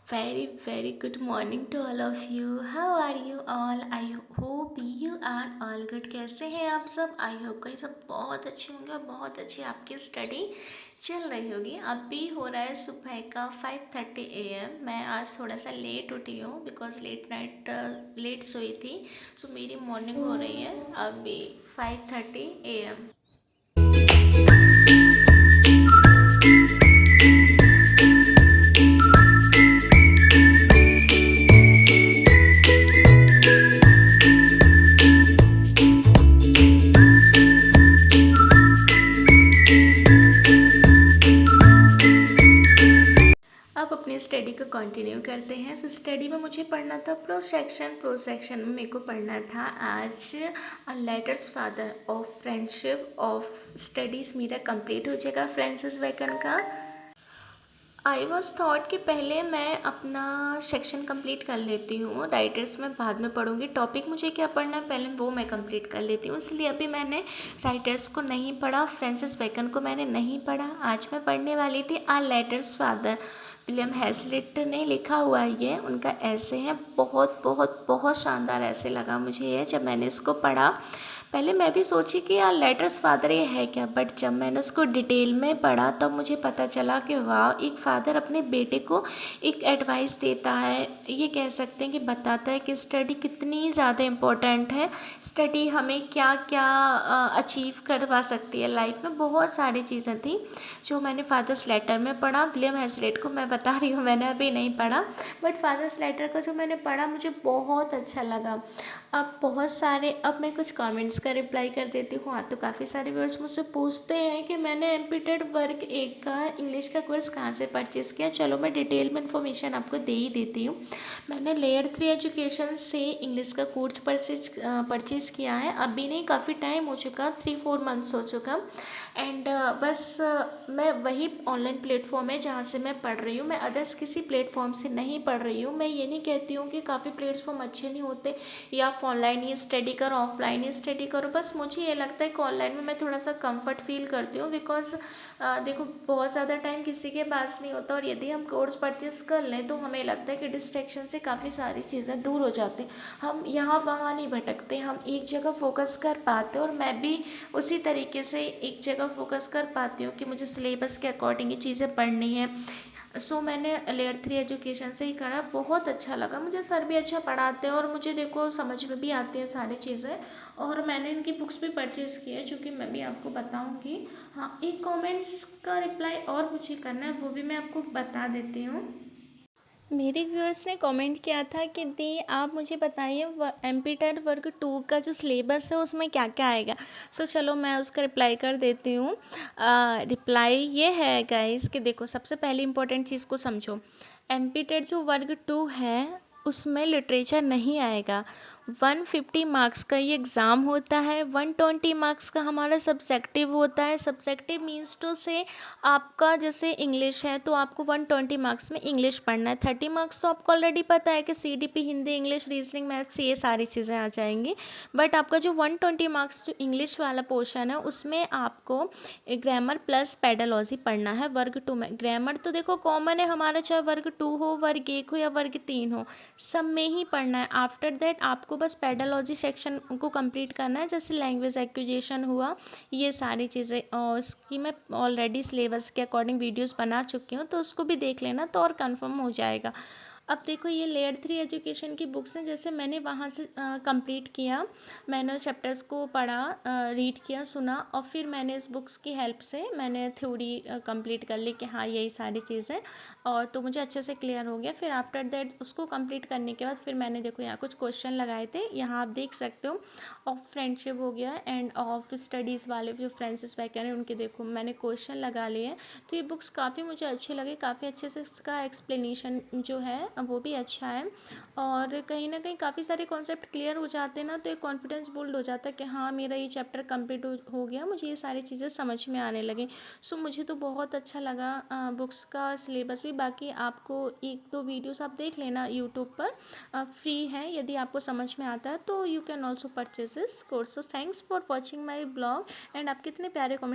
Very good morning to all of you. How are you all? I hope you are all good. कैसे हैं आप सब? I hope कहीं सब बहुत अच्छे होंगे और बहुत अच्छी आपकी स्टडी चल रही होगी। अभी हो रहा है सुबह का 5:30 AM। मैं आज थोड़ा सा लेट उठी हूँ बिकॉज लेट सोई थी। सो मेरी मॉर्निंग हो रही है अभी 5:30 AM। अब अपनी स्टडी को कंटिन्यू करते हैं। तो स्टडी में मुझे पढ़ना था प्रो सेक्शन में मेरे को पढ़ना था आज letters father of friendship of studies मेरा कंप्लीट हो जाएगा फ्रांसिस बेकन का। आई वॉज थॉट कि पहले मैं अपना सेक्शन कंप्लीट कर लेती हूँ, राइटर्स में बाद में पढ़ूँगी। टॉपिक मुझे क्या पढ़ना है पहले वो मैं कंप्लीट कर लेती हूँ, इसलिए अभी मैंने राइटर्स को नहीं पढ़ा, फ्रांसिस बेकन को मैंने नहीं पढ़ा। आज मैं पढ़ने वाली थी आ लेटर्स फादर। विलियम हैज़लिट ने लिखा हुआ है, ये उनका ऐसे है। बहुत बहुत बहुत शानदार ऐसे लगा मुझे ये। जब मैंने इसको पढ़ा पहले मैं भी सोची कि यार लेटर्स फादर ये है क्या, बट जब मैंने उसको डिटेल में पढ़ा तब मुझे पता चला कि वाह, एक फादर अपने बेटे को एक एडवाइस देता है। ये कह सकते हैं कि बताता है कि स्टडी कितनी ज़्यादा इम्पोर्टेंट है। स्टडी हमें क्या क्या अचीव करवा सकती है लाइफ में। बहुत सारी चीज़ें थी जो मैंने फादर्स लेटर में पढ़ा। विलियम हैज़लिट को मैं बता रही हूँ मैंने अभी नहीं पढ़ा, बट फादर्स लेटर का जो मैंने पढ़ा मुझे बहुत अच्छा लगा। अब मैं कुछ कमेंट्स का रिप्लाई कर देती हूँ। हाँ, तो काफ़ी सारे व्यूअर्स मुझसे पूछते हैं कि मैंने एमपीटेड वर्ग 1 का इंग्लिश का कोर्स कहाँ से परचेज़ किया। चलो मैं डिटेल में इन्फॉर्मेशन आपको दे ही देती हूँ। मैंने लेयर 3 एजुकेशन से इंग्लिश का कोर्स परचेज़ किया है। अभी नहीं, काफ़ी टाइम हो चुका, 3-4 मंथ्स हो चुका। एंड मैं वही ऑनलाइन प्लेटफॉर्म है जहाँ से मैं पढ़ रही हूँ। मैं अदर्स किसी प्लेटफॉर्म से नहीं पढ़ रही हूँ। मैं ये नहीं कहती हूँ कि काफ़ी प्लेटफॉर्म अच्छे नहीं होते या आप ऑनलाइन ही स्टडी करो ऑफलाइन ही स्टडी करो। बस मुझे ये लगता है कि ऑनलाइन में मैं थोड़ा सा कंफर्ट फील करती हूँ बिकॉज देखो बहुत ज़्यादा टाइम किसी के पास नहीं होता, और यदि हम कोर्स परचेस कर लें तो हमें लगता है कि डिस्ट्रैक्शन से काफ़ी सारी चीज़ें दूर हो जाती हैं। हम यहाँ वहाँ नहीं भटकते, हम एक जगह फोकस कर पाते हैं। और मैं भी उसी तरीके से एक जगह फोकस कर पाती हूँ कि मुझे सिलेबस के अकॉर्डिंग ही चीज़ें पढ़नी है। सो मैंने लेयर 3 एजुकेशन से ही करा। बहुत अच्छा लगा मुझे, सर भी अच्छा पढ़ाते हैं और मुझे देखो समझ में भी आती है सारी चीज़ें। और मैंने इनकी बुक्स भी परचेज़ की है जो कि मैं भी आपको बताऊंगी। हाँ, एक कमेंट्स का रिप्लाई और मुझे करना है, वो भी मैं आपको बता देती हूँ। मेरे व्यूअर्स ने कमेंट किया था कि दी आप मुझे बताइए एमपीटेड वर्ग 2 का जो सिलेबस है उसमें क्या क्या आएगा। सो चलो मैं उसका रिप्लाई कर देती हूँ। रिप्लाई ये है गाइस कि देखो सबसे पहली इंपॉर्टेंट चीज़ को समझो। एमपीटेड जो वर्ग 2 है उसमें लिटरेचर नहीं आएगा। 150 मार्क्स का ये एग्ज़ाम होता है। 120 मार्क्स का हमारा सब्जेक्टिव होता है। सब्जेक्टिव मीन्स टू से आपका जैसे इंग्लिश है तो आपको 120 मार्क्स में इंग्लिश पढ़ना है। 30 मार्क्स तो आपको ऑलरेडी पता है कि CDP, Hindi, English, reasoning, maths, ये सारी चीज़ें आ जाएंगी। बट आपका जो 120 मार्क्स जो इंग्लिश वाला पोर्शन है उसमें आपको ग्रामर प्लस पेडालॉजी पढ़ना है वर्ग 2 में। ग्रामर तो देखो कॉमन है हमारा, चाहे वर्ग 2 हो, वर्ग 1 हो या वर्ग 3 हो, सब में ही पढ़ना है। आफ्टर दैट आपको बस पेडालॉजी सेक्शन को कंप्लीट करना है, जैसे लैंग्वेज एक्विजिशन हुआ, ये सारी चीज़ें। और उसकी मैं ऑलरेडी सिलेबस के अकॉर्डिंग वीडियोस बना चुकी हूँ, तो उसको भी देख लेना तो और कंफर्म हो जाएगा। अब देखो ये लेयर 3 एजुकेशन की बुक्स हैं, जैसे मैंने वहाँ से कंप्लीट किया। मैंने चैप्टर्स को पढ़ा, रीड किया, सुना, और फिर मैंने इस बुक्स की हेल्प से मैंने थ्योरी कंप्लीट कर ली कि हाँ यही सारी चीज़ें, और तो मुझे अच्छे से क्लियर हो गया। फिर आफ्टर दैट उसको कंप्लीट करने के बाद फिर मैंने देखो यहाँ कुछ क्वेश्चन लगाए थे, यहाँ आप देख सकते हो। ऑफ फ्रेंडशिप हो गया एंड ऑफ स्टडीज़ वाले जो फ्रांसिस बेकन है उनके देखो मैंने क्वेश्चन लगा लिए हैं। तो ये बुक्स काफ़ी मुझे अच्छे लगे, काफ़ी अच्छे से इसका एक्सप्लेनेशन जो है वो भी अच्छा है, और कहीं ना कहीं काफ़ी सारे कॉन्सेप्ट क्लियर हो जाते हैं ना, तो एक कॉन्फिडेंस बिल्ड हो जाता है कि हाँ मेरा ये चैप्टर कंप्लीट हो गया, मुझे ये सारी चीज़ें समझ में आने लगी। सो मुझे तो बहुत अच्छा लगा बुक्स का सिलेबस भी। बाकी आपको 1-2 वीडियोस आप देख लेना यूट्यूब पर, फ्री है। यदि आपको समझ में आता है तो you can also purchase this course. So thanks for watching my blog and आप कितने प्यारे कमेंट